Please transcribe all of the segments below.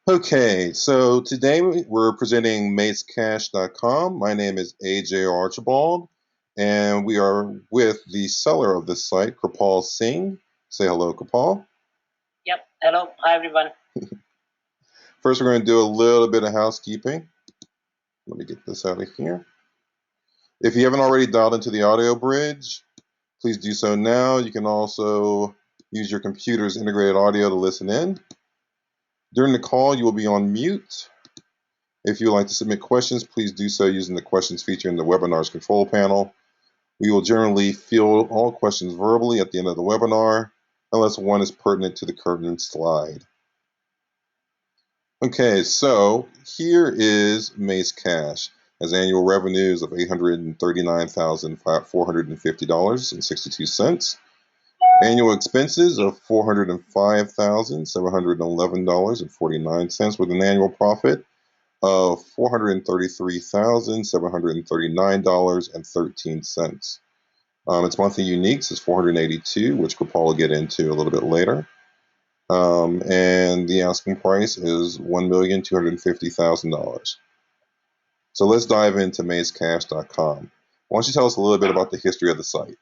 Okay, so today we're presenting MaceCash.com. My name is AJ Archibald, and we are with the seller of this site, Kripal Singh. Say hello, Kripal. Yep. Hello. Hi, everyone. First, we're going to do a little bit of housekeeping. Let me get this out of here. If you haven't already dialed into the audio bridge, please do so now. You can also use your computer's integrated audio to listen in. During the call, you will be on mute. If you would like to submit questions, please do so using the questions feature in the webinar's control panel. We will generally field all questions verbally at the end of the webinar, unless one is pertinent to the current slide. Okay, so here is Mace Cash. Has annual revenues of $839,450.62. Annual expenses of $405,711.49 with an annual profit of $433,739.13. Its monthly uniques is 482, which Kripal will get into a little bit later. And the asking price is $1,250,000. So let's dive into macecash.com. Why don't you tell us a little bit about the history of the site?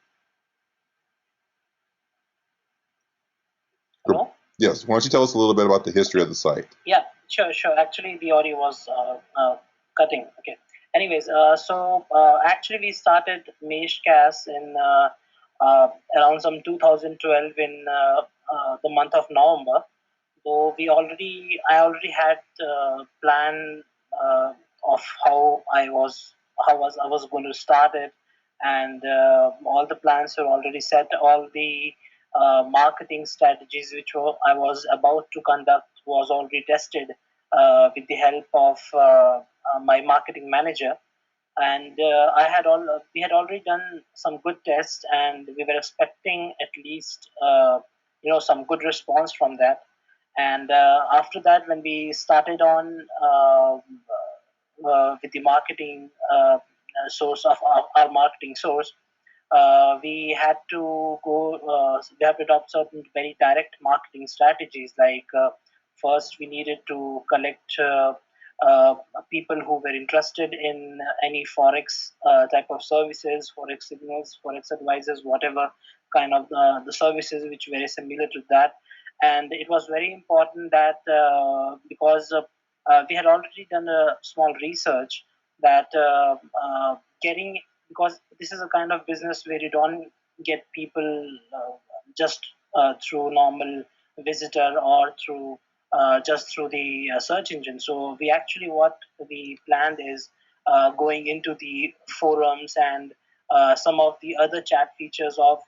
Hello? Yes, why don't you tell us a little bit about the history of the site? Yeah, sure. Actually, the audio was cutting. Okay. Anyways, actually, we started Meshcast in around some 2012 in the month of November. So I already had plan of how I was going to start it, and all the plans were already set. All the marketing strategies I was about to conduct was already tested with the help of my marketing manager, and we had already done some good tests, and we were expecting at least some good response from that. And after that, when we started on with the marketing source of our marketing source, we have to adopt certain very direct marketing strategies. Like first, we needed to collect uh, people who were interested in any forex type of services, forex signals, forex advisors, whatever kind of the services which were very similar to that. And it was very important that because we had already done a small research that getting because this is a kind of business where you don't get people just through normal visitor or through just through the search engine. So what we planned is going into the forums and some of the other chat features of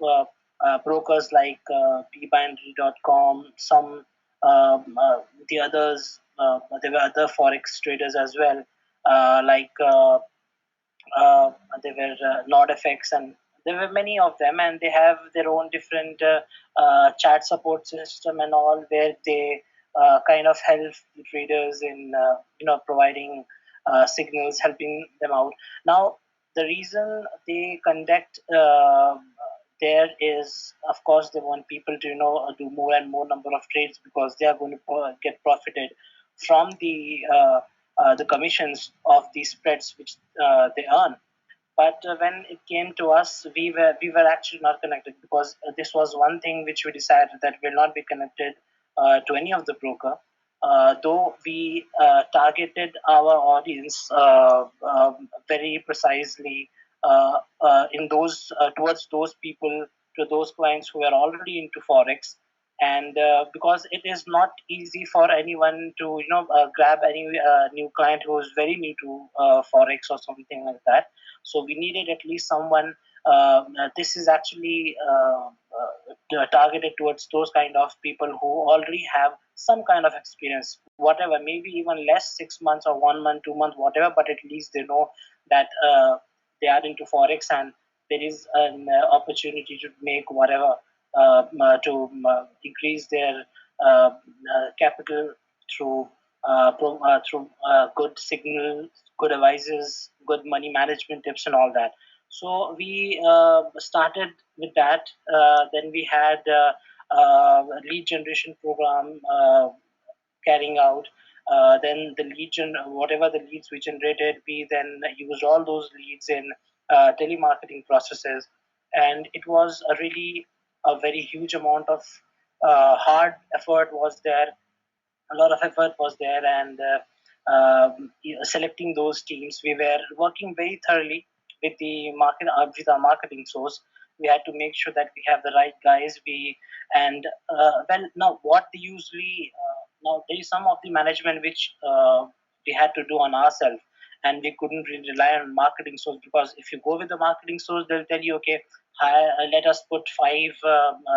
brokers like bbinary.com, some the others. There were other forex traders as well, like uh, there were NordFX, and there were many of them, and they have their own different chat support system and all, where they kind of help the traders in providing signals, helping them out. Now, the reason they conduct there is, of course, they want people to do more and more number of trades, because they are going to get profited from the commissions of the spreads which they earn. But when it came to us, we were actually not connected, because this was one thing which we decided that will not be connected to any of the broker. Though we targeted our audience very precisely in those towards those people, to those clients who are already into forex. And because it is not easy for anyone to grab any new client who is very new to forex or something like that. So we needed at least someone. This is actually targeted towards those kind of people who already have some kind of experience, whatever, maybe even less, 6 months or 1 month, 2 months, whatever, but at least they know that they are into forex, and there is an opportunity to make whatever to increase their capital through good signal, good advices, good money management tips, and all that. So we started with that. Then we had a lead generation program carrying out. Then the whatever the leads we generated, we then used all those leads in telemarketing processes, and it was a really a very huge amount of hard effort was there, a lot of effort was there, and selecting those teams, we were working very thoroughly with the market with our marketing source. We had to make sure that we have the right guys. We and well, now what they usually now there is some of the management which we had to do on ourselves, and we couldn't really rely on marketing source, because if you go with the marketing source, they'll tell you, okay, let us put five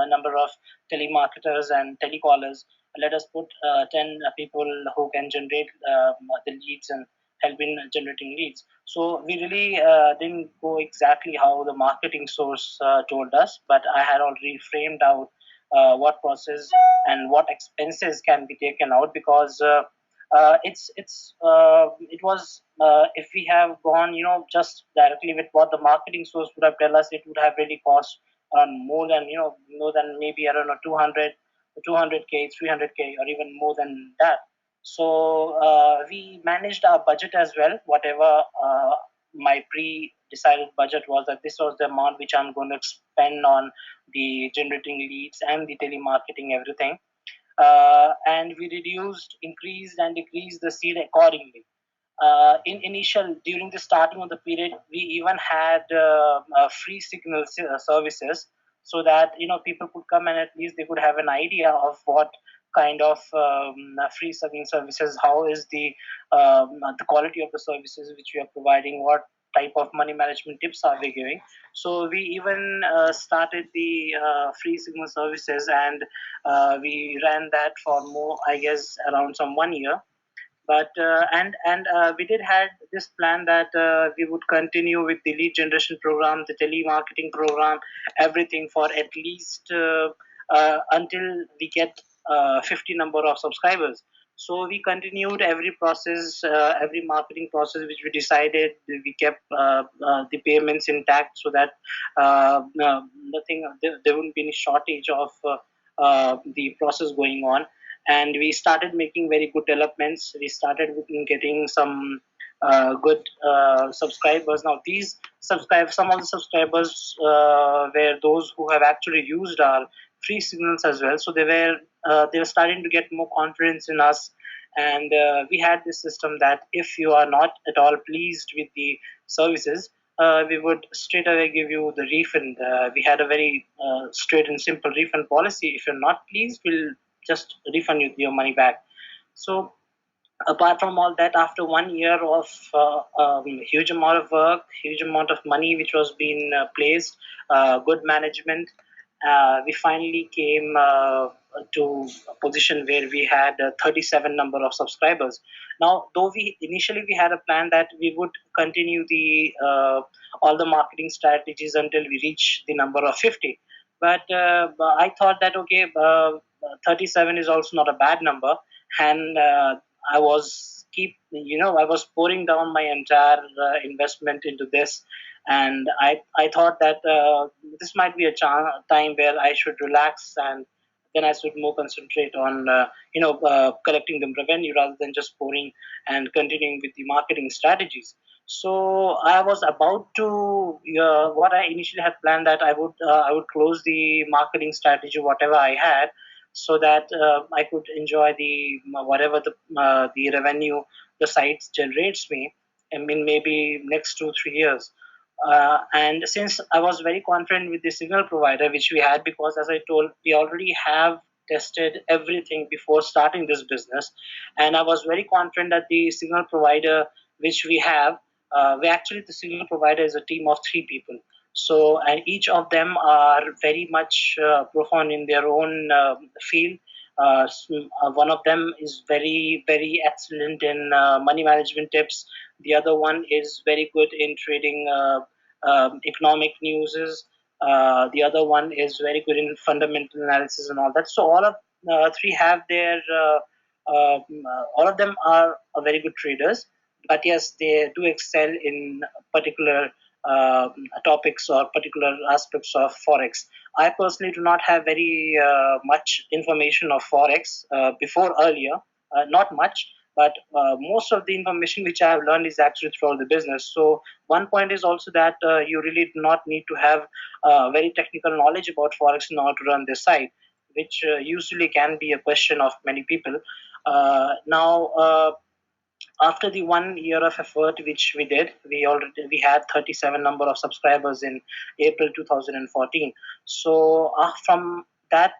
number of telemarketers and telecallers, let us put 10 people who can generate the leads and help in generating leads. So we really didn't go exactly how the marketing source told us, but I had already framed out what process and what expenses can be taken out, because it was if we have gone, just directly with what the marketing source would have tell us, it would have really cost around more than maybe, I don't know, 200k, 300k, or even more than that. So we managed our budget as well. Whatever my pre-decided budget was, that this was the amount which I'm going to spend on the generating leads and the telemarketing, everything. And we increased and decreased the seed accordingly. In initial During the starting of the period, we even had free signal services, so that people could come and at least they could have an idea of what kind of free signal services, how is the quality of the services which we are providing, what type of money management tips are we giving. So we even started the free signal services, and we ran that for more, I guess, around some 1 year. But we did had this plan that we would continue with the lead generation program, the telemarketing program, everything for at least until we get 50 number of subscribers. So we continued every process, every marketing process which we decided. We kept the payments intact, so that there wouldn't be any shortage of the process going on. And we started making very good developments. We started getting some good subscribers. Now these some of the subscribers were those who have actually used our free signals as well, so they were starting to get more confidence in us. And we had this system that if you are not at all pleased with the services, we would straight away give you the refund. We had a very straight and simple refund policy. If you're not pleased, we'll just refund you your money back. So apart from all that, after 1 year of huge amount of work, huge amount of money which was being placed, good management, we finally came to a position where we had 37 number of subscribers. Now, though we had a plan that we would continue the all the marketing strategies until we reach the number of 50, but I thought that, okay, 37 is also not a bad number. And I was pouring down my entire investment into this. And I thought that this might be a time where I should relax, and then I should more concentrate on collecting the revenue rather than just pouring and continuing with the marketing strategies. So I was about to what I initially had planned, that I would close the marketing strategy whatever I had, so that I could enjoy the whatever the revenue the sites generates me. I mean, maybe next 2 3 years. And since I was very confident with the signal provider which we had, because as I told, we already have tested everything before starting this business, and I was very confident that the signal provider which we have, the signal provider is a team of three people. So, and each of them are very much profound in their own field. One of them is very, very excellent in money management tips. The other one is very good in trading economic news. The other one is very good in fundamental analysis and all that. So all of three have their all of them are very good traders, but yes, they do excel in particular topics or particular aspects of forex. I personally do not have very much information of forex before earlier, not much. but most of the information which I have learned is actually throughout the business. So one point is also that you really do not need to have very technical knowledge about forex in order to run this site, which usually can be a question of many people. Now, after the 1 year of effort which we did, we had 37 number of subscribers in April 2014. So from that,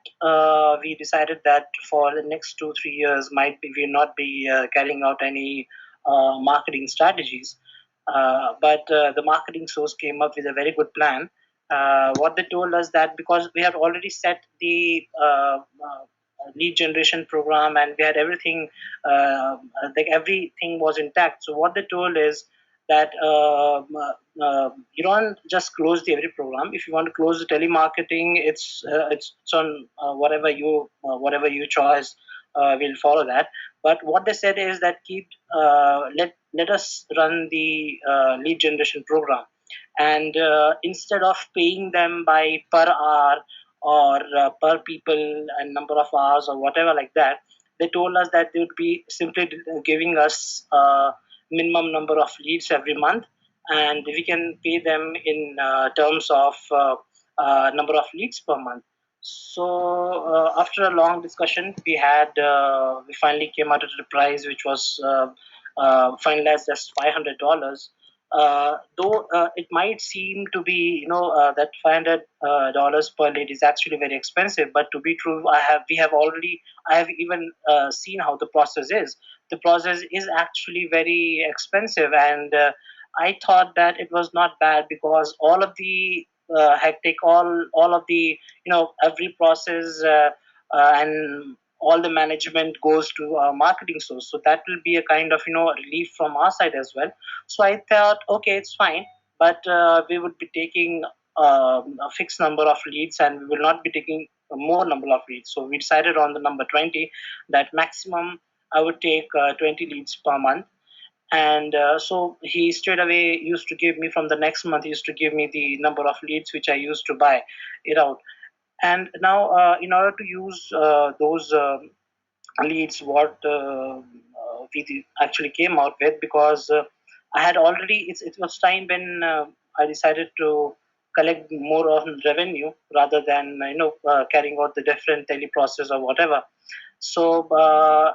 we decided that for the next 2 3 years might be we not be carrying out any marketing strategies. But the marketing source came up with a very good plan. What they told us that because we have already set the lead generation program and we had everything, like everything was intact. So what they told is that you don't just close the every program. If you want to close the telemarketing, it's on whatever you choose. We'll follow that. But what they said is that keep let us run the lead generation program, and instead of paying them by per hour or per people and number of hours or whatever like that, they told us that they would be simply giving us minimum number of leads every month, and we can pay them in terms of number of leads per month. So after a long discussion, we finally came out at a price which was finalized as $500. Though it might seem to be, that $500 per lead is actually very expensive, but to be true, I have even seen how the process is. The process is actually very expensive, and I thought that it was not bad because all of the hectic, all of the, every process and all the management goes to a marketing source. So that will be a kind of, relief from our side as well. So I thought, okay, it's fine, but we would be taking a fixed number of leads, and we will not be taking a more number of leads. So we decided on the number 20, that maximum I would take 20 leads per month. And so he straight away used to give me, from the next month, he used to give me the number of leads which I used to buy it out. And now, in order to use those leads, what we actually came out with, because I had already, it was time when I decided to collect more on revenue rather than carrying out the different tele process or whatever. So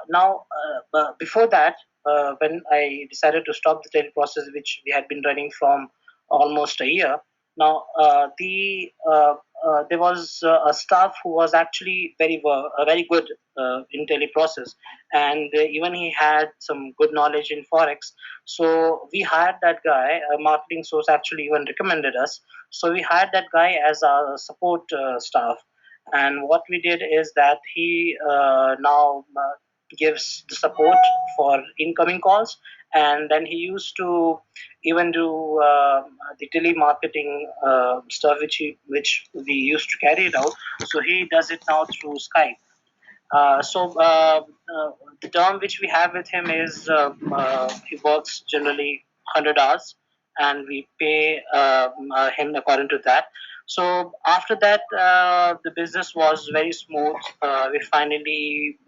now, before that, when I decided to stop the tele process, which we had been running from almost a year, now there was a staff who was actually very good in tele process, and even he had some good knowledge in forex. So we hired that guy. A marketing source actually even recommended us. So we hired that guy as our support staff, and what we did is that he now gives the support for incoming calls, and then he used to even do the telemarketing stuff which we used to carry it out. So he does it now through Skype. The term which we have with him is he works generally 100 hours, and we pay him according to that. So after that, the business was very smooth. We finally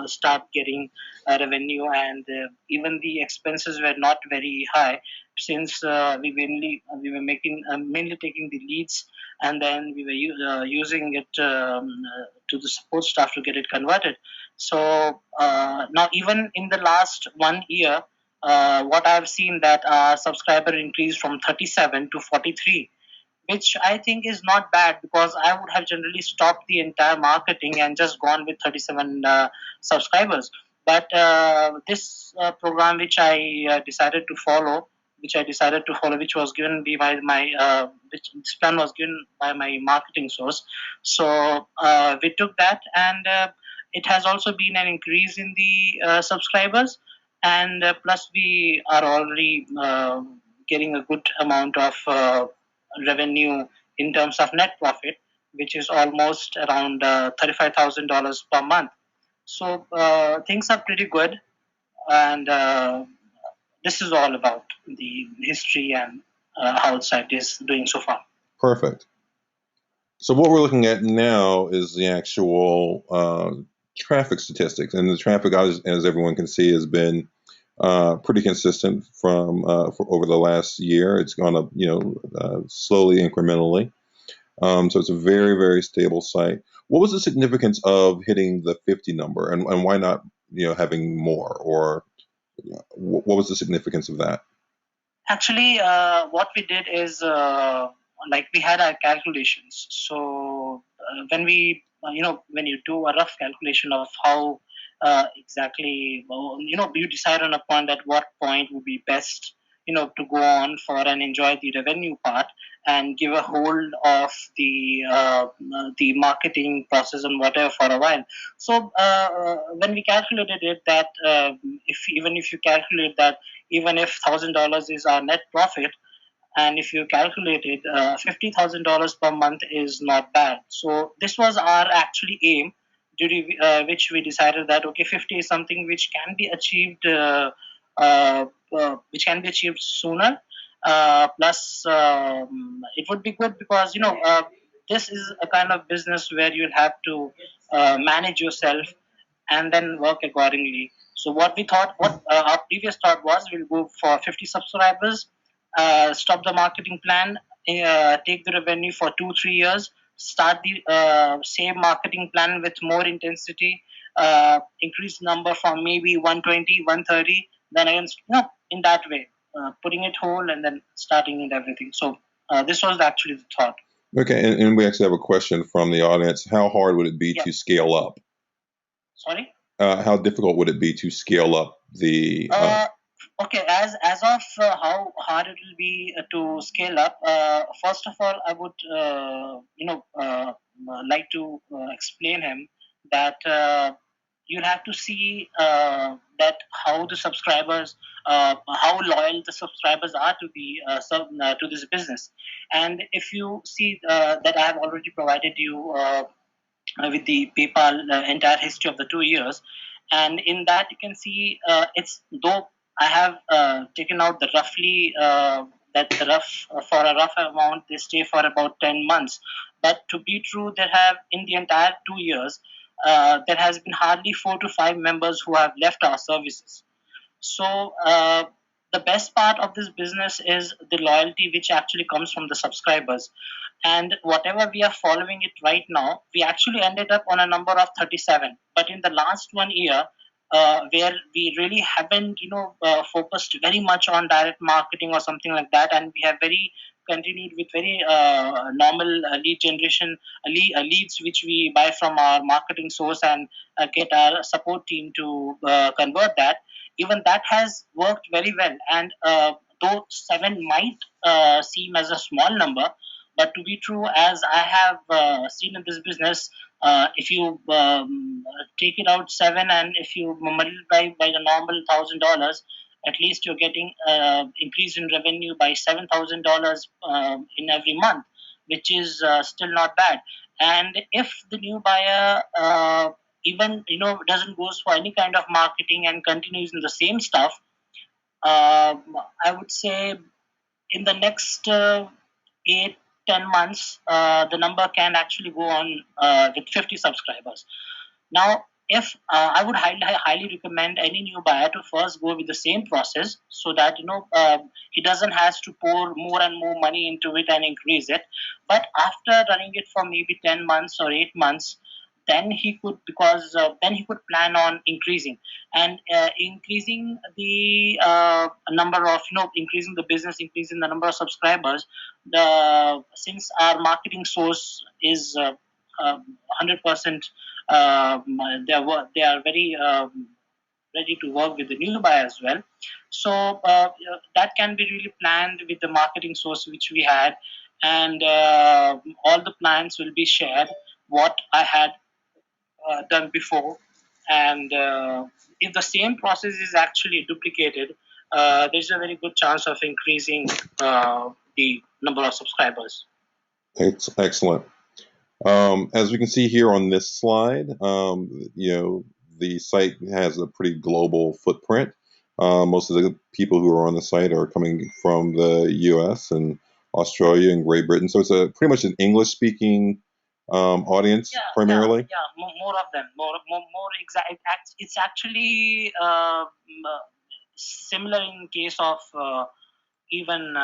start getting revenue, and even the expenses were not very high, since we were making mainly taking the leads, and then we were using it to the support staff to get it converted. So now, even in the last 1 year, what I've seen that our subscriber increased from 37 to 43, which I think is not bad, because I would have generally stopped the entire marketing and just gone with 37 subscribers. But this program, which was given by which this plan was given by my marketing source. So we took that, and it has also been an increase in the subscribers, and plus we are already getting a good amount of revenue in terms of net profit, which is almost around $35,000 per month. So things are pretty good, and this is all about the history and how the site is doing so far. Perfect. So what we're looking at now is the actual traffic statistics, and the traffic, as everyone can see, has been pretty consistent from for over the last year. It's gone up, slowly, incrementally. So it's a very, very stable site. What was the significance of hitting the 50 number, and why not, having more? Or what was the significance of that? Actually, what we did is like we had our calculations. So when we, when you do a rough calculation of how exactly, you decide on a point at what point would be best, to go on for and enjoy the revenue part and give a hold of the marketing process and whatever for a while. So when we calculated it, that if even if you calculate that even if $1,000 is our net profit, and if you calculate it, $50,000 per month is not bad. So this was our actually aim, due to which we decided that okay, 50 is something which can be achieved sooner. Plus, it would be good because this is a kind of business where you'll have to manage yourself and then work accordingly. So what our previous thought was, we'll go for 50 subscribers, stop the marketing plan, take the revenue for 2 3 years, start the same marketing plan with more intensity, increase number from maybe 120, 130, then again, in that way, putting it whole and then starting it everything. So this was actually the thought. Okay, and we actually have a question from the audience. How hard would it be Yeah. to scale up? Sorry. How difficult would it be to scale up the? Okay, as of how hard it will be to scale up. First of all, I would like to explain him that you'll have to see that how the subscribers, how loyal the subscribers are to the to this business. And if you see that I have already provided you with the PayPal entire history of the 2 years. And in that, you can see it's though I have taken out the roughly that the rough for a rough amount they stay for about 10 months. But to be true, there have in the entire 2 years there has been hardly 4 to 5 members who have left our services. So the best part of this business is the loyalty which actually comes from the subscribers. And whatever we are following it right now, we actually ended up on a number of 37. But in the last 1 year, where we really haven't, focused very much on direct marketing or something like that, and we have very continued with very normal lead generation, leads which we buy from our marketing source and get our support team to convert that. Even that has worked very well. And though 7 might seem as a small number, but to be true, as I have seen in this business, if you take it out 7 and if you multiply by the normal $1,000, at least you're getting increase in revenue by $7,000 in every month, which is still not bad. And if the new buyer even doesn't goes for any kind of marketing and continues in the same stuff, I would say in the next 8 10 months, the number can actually go on with 50 subscribers. Now, if I would highly recommend any new buyer to first go with the same process, so that he doesn't has to pour more and more money into it and increase it. But after running it for maybe 10 months or 8 months, then he could, because then he could plan on increasing and increasing the number of, increasing the business, increasing the number of subscribers. The Since our marketing source is 100%, they are very ready to work with the new buyer as well. So that can be really planned with the marketing source which we had, and all the plans will be shared what I had done before. And if the same process is actually duplicated, there's a very good chance of increasing the number of subscribers. Excellent. As we can see here on this slide, the site has a pretty global footprint. Most of the people who are on the site are coming from the U.S. and Australia and Great Britain, so it's a pretty much an English-speaking audience Yeah, primarily? yeah. More of them. More exact. It's actually similar in case of even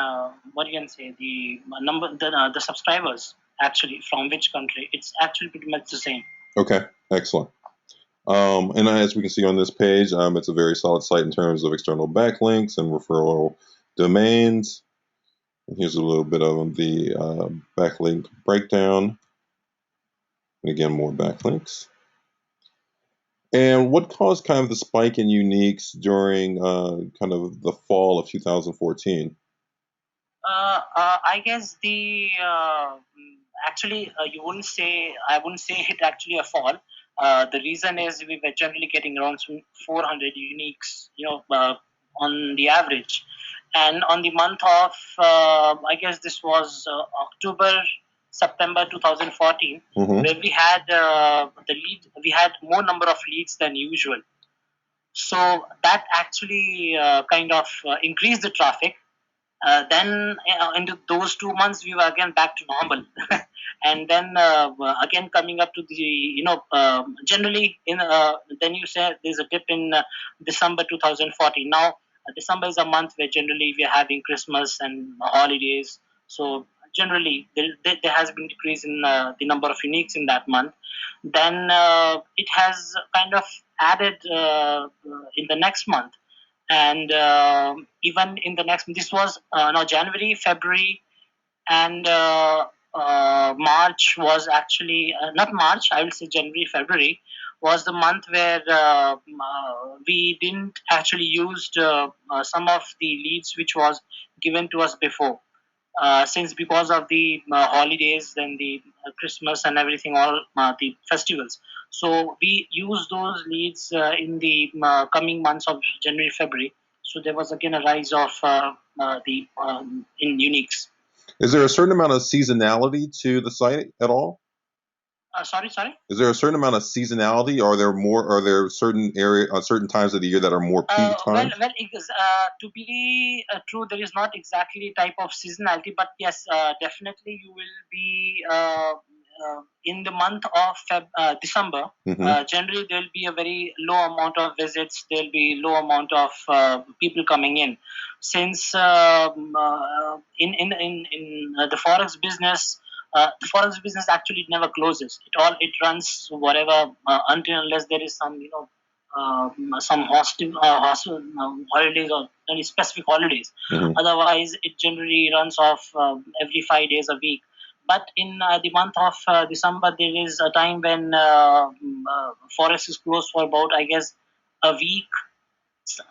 what you can say the subscribers actually from which country. It's actually pretty much the same. Okay, excellent. And as we can see on this page, it's a very solid site in terms of external backlinks and referral domains. And here's a little bit of the backlink breakdown. And again, more backlinks. And what caused kind of the spike in uniques during kind of the fall of 2014? I guess the actually you wouldn't say I wouldn't say it actually a fall. The reason is we were generally getting around 400 uniques, on the average, and on the month of I guess this was October, September 2014, Mm-hmm. where we had we had more number of leads than usual. So that actually kind of increased the traffic. Then into those 2 months we were again back to normal. And then again coming up to the generally in then you said there's a dip in December 2014. Now December is a month where generally we are having Christmas and holidays, so generally there has been decrease in the number of uniques in that month. Then it has kind of added in the next month, and even in the next, this was now January, February, and March was actually not March, I will say January, February was the month where we didn't actually used some of the leads which was given to us before, since because of the holidays and the Christmas and everything, all the festivals. So we use those leads in the coming months of January, February. So there was again a rise of the in uniques. Is there a certain amount of seasonality to the site at all? Sorry. Is there a certain amount of seasonality? Are there more? Are there certain certain times of the year that are more peak times? To be true, there is not exactly type of seasonality, but yes, definitely you will be in the month of December. Mm-hmm. Generally, there will be a very low amount of visits. There will be low amount of people coming in, since in the forex business. The forex business actually never closes. It runs whatever until unless there is some some holidays or any specific holidays. Mm-hmm. Otherwise, it generally runs off every 5 days a week. But in the month of December, there is a time when forest is closed for about, I guess, a week.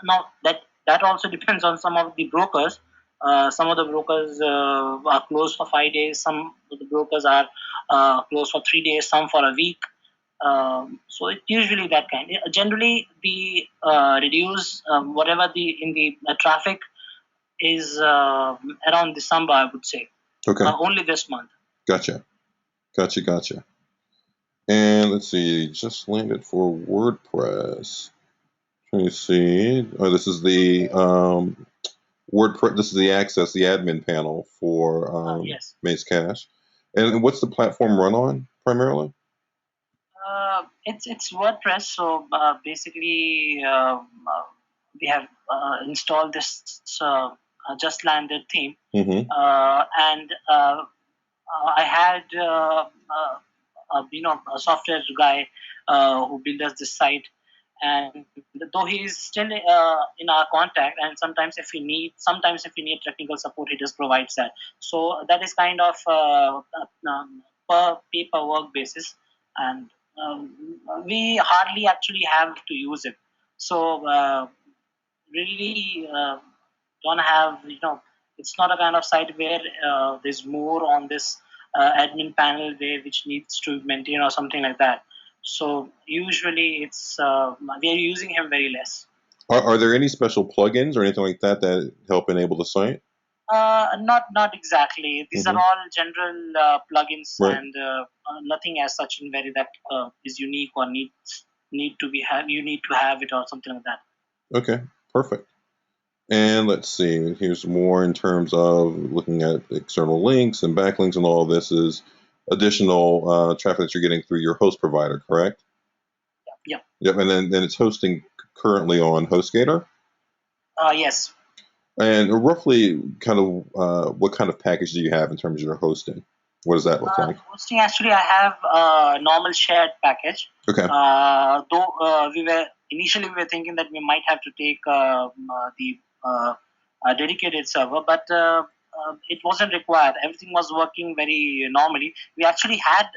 Now that also depends on some of the brokers. Some of the brokers are closed for 5 days. Some of the brokers are closed for 3 days. Some for a week. So it's usually that kind. Generally, the reduce whatever the in the traffic is around December, I would say. Okay. Only this month. Gotcha. And let's see, just landed for WordPress. Let me see. Oh, this is the WordPress. This is the access, the admin panel for Yes. Maze Cash. And what's the platform run on primarily? It's WordPress. So basically, we have installed this just landed theme, Mm-hmm. and I had a software guy who built us this site, and though he is still in our contact, and sometimes if we need technical support, he just provides that. So that is kind of per paperwork basis, and we hardly actually have to use it. So really don't have, it's not a kind of site where there's more on this admin panel where which needs to maintain or something like that. So usually it's we are using him very less. Are there any special plugins or anything like that that help enable the site? Not exactly. These are Mm-hmm. all general plugins, Right. and nothing as such in very that is unique or need to be have. You need to have it or something like that. Okay, perfect. And let's see, here's more in terms of looking at external links and backlinks, and all of this is additional traffic that you're getting through your host provider, correct? Yeah. Yep, and then it's hosting currently on HostGator. Yes. And roughly, kind of, what kind of package do you have in terms of your hosting? What does that look like? Hosting, actually, I have a normal shared package. Okay. Though we were thinking that we might have to take the dedicated server, but it wasn't required. Everything was working very normally. We actually had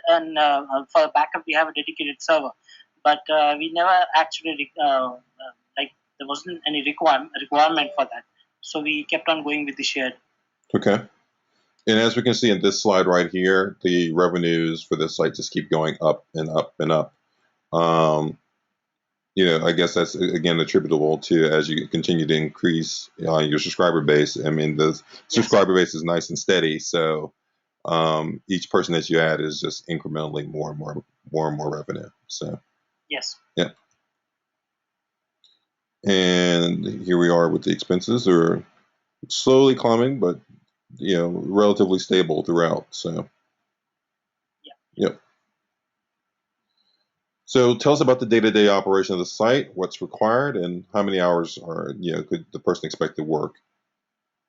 for backup we have a dedicated server, but we never actually like there wasn't any requirement for that. So we kept on going with the shared. Okay. And as we can see in this slide right here, the revenues for this site just keep going up and up and up. I guess that's again attributable to as you continue to increase your subscriber base. I mean, the subscriber base is nice and steady, so each person that you add is just incrementally more and more revenue. So yes, yeah. And here we are with the expenses are slowly climbing, but relatively stable throughout. So yep. So tell us about the day-to-day operation of the site, what's required, and how many hours could the person expect to work?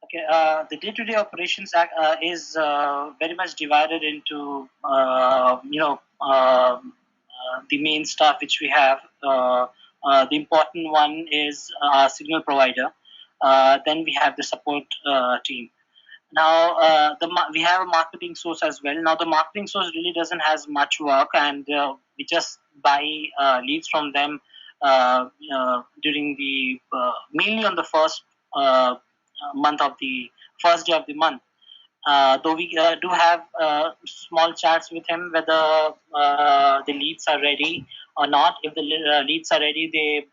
Okay, the day-to-day operations is very much divided into the main stuff which we have. The important one is our signal provider. Then we have the support team. Now we have a marketing source as well. Now the marketing source really doesn't has much work, and we just buy leads from them during the mainly on the month of the first day of the month. Though we do have small chats with him whether the leads are ready or not. If the leads are ready, they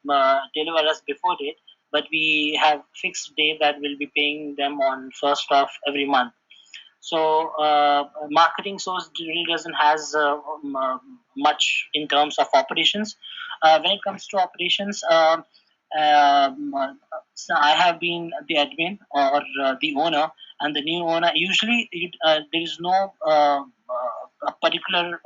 deliver us before date. But we have fixed day that we'll be paying them on first of every month. So marketing source really doesn't has much in terms of operations. When it comes to operations, so I have been the admin or the owner, and the new owner. Usually, there is no a particular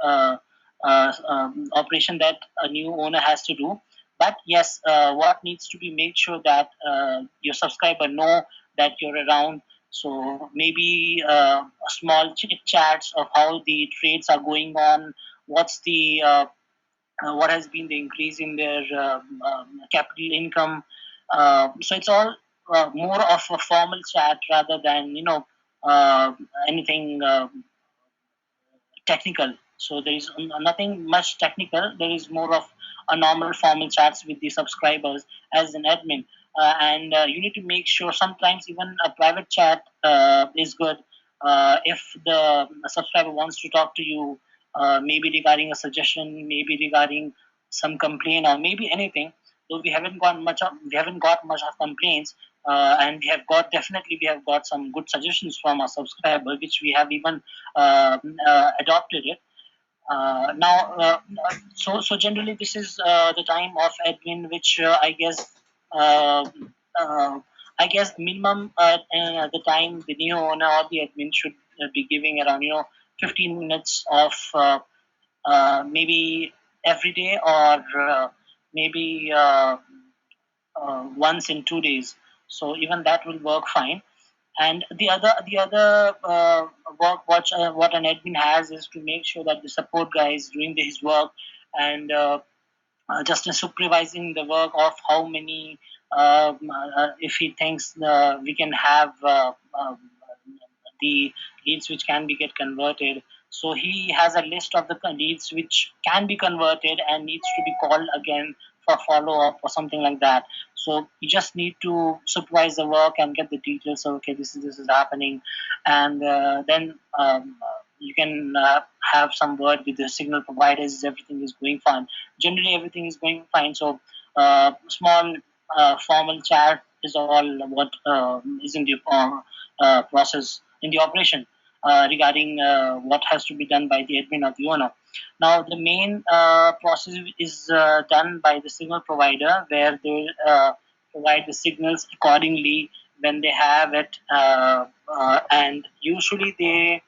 operation that a new owner has to do. But yes, what needs to be made sure that your subscriber know that you're around. So maybe small chit chats of how the trades are going on, what's the what has been the increase in their capital income. So it's all more of a formal chat rather than anything technical. So there is nothing much technical. There is more of a normal formal chats with the subscribers as an admin. And you need to make sure sometimes even a private chat is good. If the subscriber wants to talk to you, maybe regarding a suggestion, maybe regarding some complaint, or maybe anything. Though we haven't got much of complaints, and we have got some good suggestions from our subscriber, which we have even adopted it. So generally this is the time of admin, which uh, uh, I guess minimum the time the new owner or the admin should be giving around 15 minutes of maybe every day, or maybe once in 2 days. So even that will work fine. And the other what an admin has is to make sure that the support guy is doing his work, and just supervising the work of how many if he thinks we can have the leads which can be get converted. So he has a list of the leads which can be converted and needs to be called again for follow up or something like that. So you just need to supervise the work and get the details. So, okay, this is happening, and then you can have some word with the signal providers. Everything is going fine. Generally, everything is going fine. So small formal chat is all what is in the process in the operation regarding what has to be done by the admin or the owner. Now, the main process is done by the signal provider, where they provide the signals accordingly when they have it, and usually they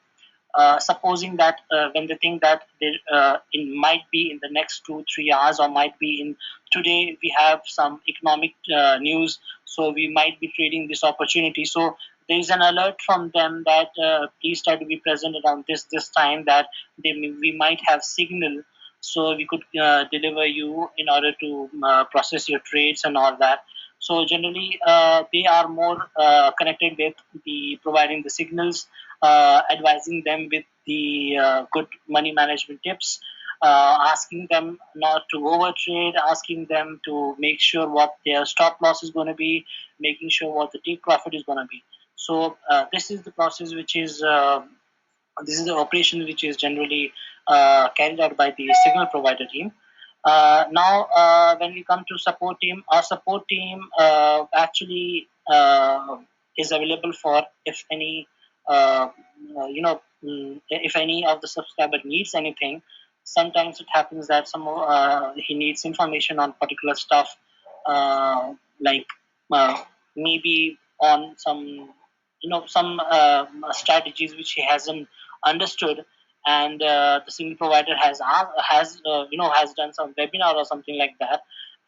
supposing that when they think that it might be in the next 2 3 hours, or might be in today, we have some economic news, so we might be trading this opportunity. So there is an alert from them that please try to be present around this time, that we might have signal, so we could deliver you in order to process your trades and all that. So generally, they are more connected with the providing the signals, advising them with the good money management tips, asking them not to overtrade, asking them to make sure what their stop loss is going to be, making sure what the take profit is going to be. So this is the process which is this is the operation which is generally carried out by the signal provider team. Now, when we come to support team, our support team actually is available for if any, if any of the subscriber needs anything. Sometimes it happens that he needs information on particular stuff, like uh, maybe on some some strategies which he hasn't understood, and the single provider has done some webinar or something like that,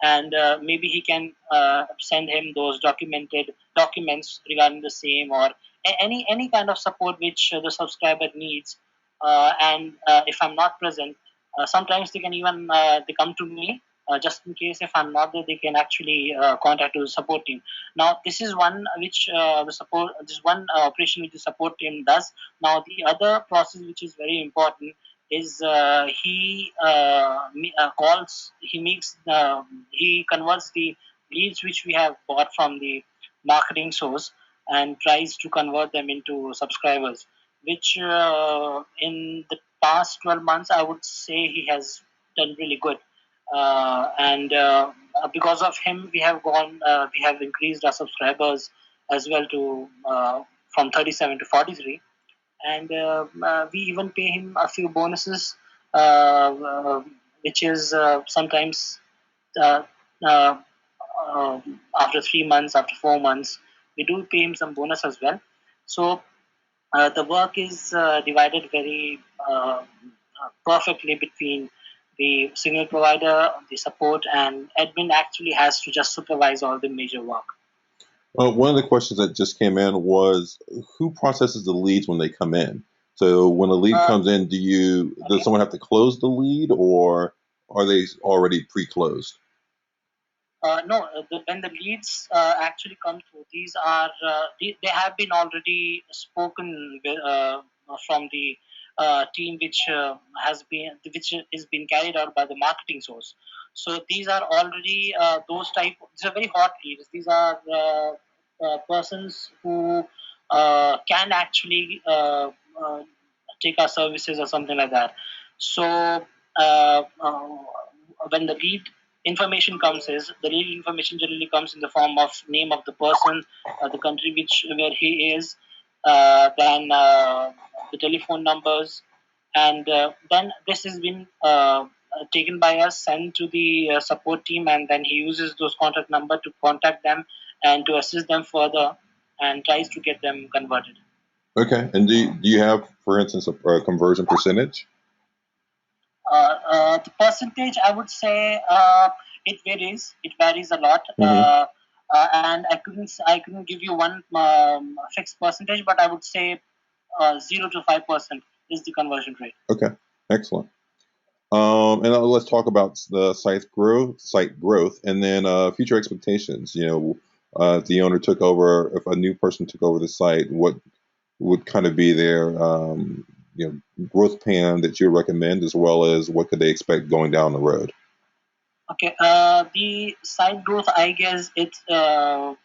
and maybe he can send him those documented documents regarding the same, or any kind of support which the subscriber needs. And if I'm not present, sometimes they can even they come to me, just in case if I'm not there, they can actually contact the support team. Now, this is one which the support, this one operation which the support team does. Now, the other process which is very important is he converts the leads which we have bought from the marketing source, and tries to convert them into subscribers, which in the past 12 months, I would say he has done really good. And because of him, we have increased our subscribers as well to from 37 to 43, and we even pay him a few bonuses, which is sometimes uh, uh, after 3 months, after 4 months, we do pay him some bonus as well. So the work is divided very perfectly between the signal provider, the support, and admin actually has to just supervise all the major work. One of the questions that just came in was who processes the leads when they come in? So when a lead Uh, comes in, does okay. someone have to close the lead, or are they already pre-closed? No, when the leads actually come through, these are they have been already spoken with, from the team which is being carried out by the marketing source. So these are already those type. These are very hot leads. These are persons who can actually take our services or something like that. So when the lead information comes, is the lead information generally comes in the form of name of the person, the country which where he is, then the telephone numbers, and then this has been taken by us, sent to the support team, and then he uses those contact number to contact them and to assist them further, and tries to get them converted. Okay. And do you have, for instance, a conversion percentage? The percentage, I would say, it varies. It varies a lot, Hmm. and I couldn't give you one fixed percentage, but I would say 0 to 5% is the conversion rate. Okay. Excellent. And let's talk about the site growth, and then future expectations. If the owner took over, if a new person took over the site, what would kind of be their growth plan that you recommend, as well as what could they expect going down the road? Okay, the side growth, I guess there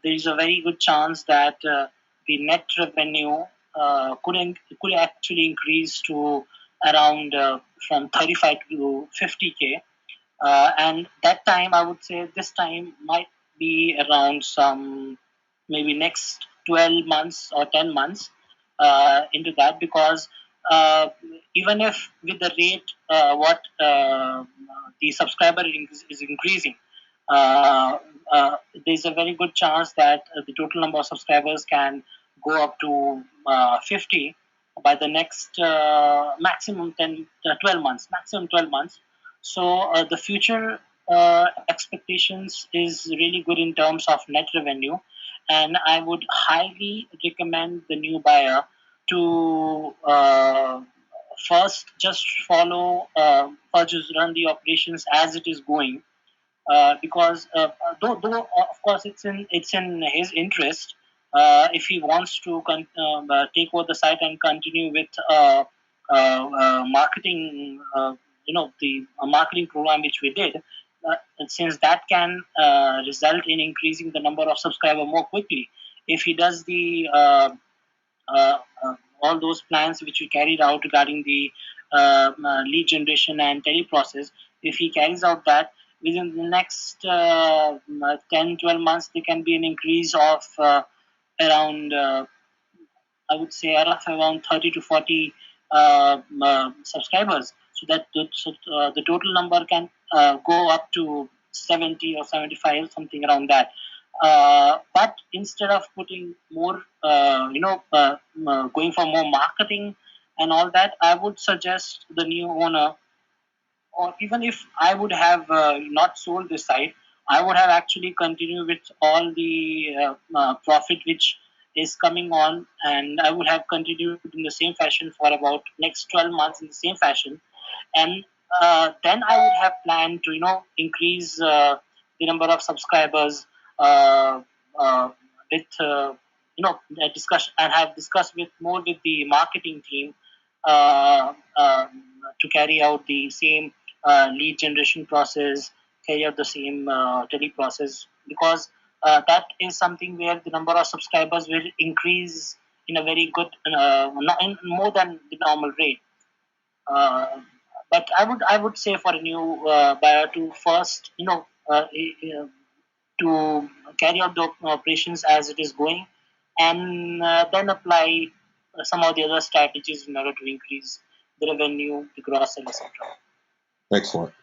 is a very good chance that the net revenue could actually increase to around from 35 to 50K. And that time, I would say this time might be around some maybe next 12 months or 10 months into that, because uh, even if with the rate what the subscriber is increasing, uh, there's a very good chance that the total number of subscribers can go up to 50, by the next maximum 10, 12 months, maximum 12 months. So the future expectations is really good in terms of net revenue, and I would highly recommend the new buyer to first just follow, first just run the operations as it is going, because though of course it's in his interest, if he wants to take over the site and continue with marketing, the marketing program which we did, since that can result in increasing the number of subscriber more quickly. If he does the all those plans which we carried out regarding the lead generation and teleprocess, if he carries out that within the next 10, 12 months, there can be an increase of around, I would say, around 30 to 40 subscribers. So that the total number can go up to 70 or 75, something around that. But instead of putting more, going for more marketing and all that, I would suggest the new owner, or even if I would have not sold this site, I would have actually continued with all the profit which is coming on, and I would have continued in the same fashion for about next 12 months in the same fashion, and then I would have planned to increase the number of subscribers uh, uh, with a discussion, and have discussed with more with the marketing team to carry out the same lead generation process, carry out the same tele process, because that is something where the number of subscribers will increase in a very good, in more than the normal rate. Uh, but I would say for a new buyer to first, to carry out the operations as it is going, and then apply some of the other strategies in order to increase the revenue, the gross, and etc. Excellent.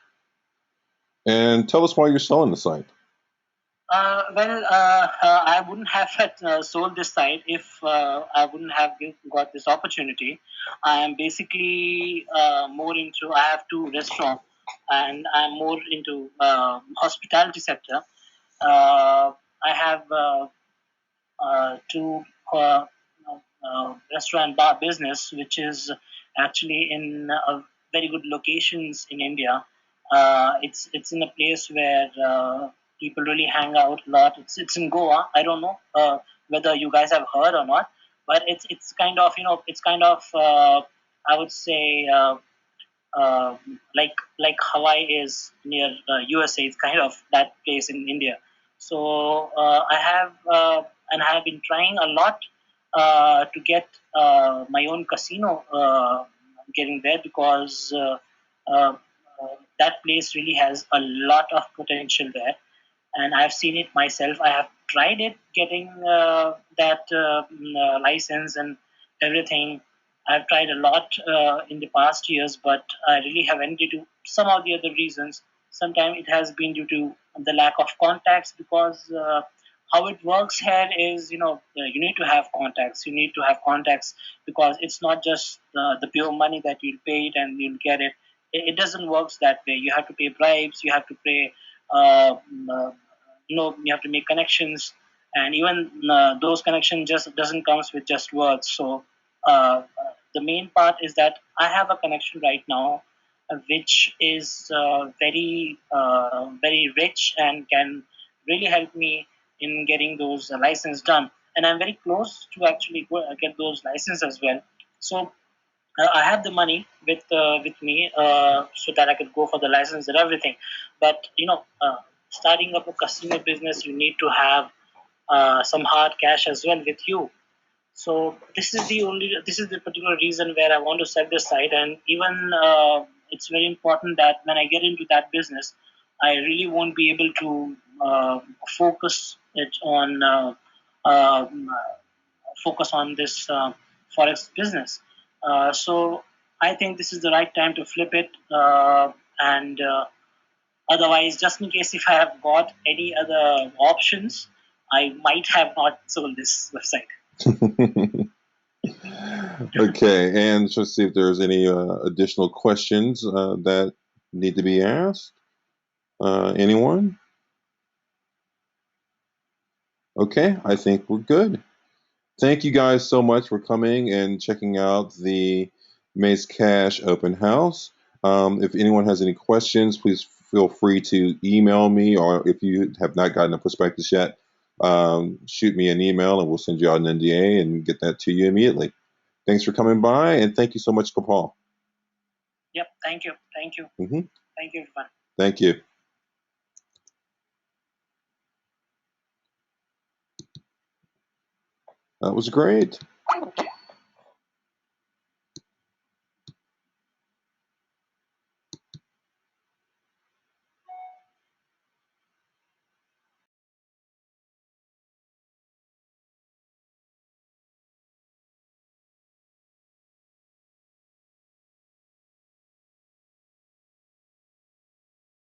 And tell us why you're selling the site. I wouldn't have sold this site if I wouldn't have got this opportunity. I am basically more into. I have two restaurants, and I'm more into hospitality sector. I have to restaurant bar business, which is actually in very good locations in India. It's in a place where people really hang out a lot. It's in Goa. I don't know whether you guys have heard or not, but it's kind of, it's kind of, I would say, uh, like Hawaii is near USA. It's kind of that place in India. So I have been trying a lot to get my own casino getting there, because uh, that place really has a lot of potential there, and I've seen it myself. I have tried it, getting that license and everything. I've tried a lot in the past years, but I really haven't, due to some of the other reasons. Sometimes it has been due to the lack of contacts, because how it works here is, you need to have contacts. You need to have contacts, because it's not just the pure money that you'll pay it and you'll get it. It doesn't work that way. You have to pay bribes. You have to pay uh, uh, you have to make connections, and even those connections just doesn't comes with just words. So the main part is that I have a connection right now, which is very rich and can really help me in getting those license done, and I'm very close to actually get those license as well. So I have the money with me, so that I could go for the license and everything. But starting up a casino business, you need to have some hard cash as well with you. So this is the particular reason where I want to set this site, and even it's very important that when I get into that business, I really won't be able to focus it on focus on this forex business. So I think this is the right time to flip it, and otherwise, just in case if I have got any other options, I might have not sold this website. Okay, and let's see if there's any additional questions that need to be asked. Anyone? Okay, I think we're good. Thank you guys so much for coming and checking out the Mace Cash open house. If anyone has any questions, please feel free to email me, or if you have not gotten a prospectus yet, shoot me an email and we'll send you out an NDA and get that to you immediately. Thanks for coming by, and thank you so much, Kapal. Yep. Thank you. Thank you. Hmm. Thank you, everyone. Thank you. That was great.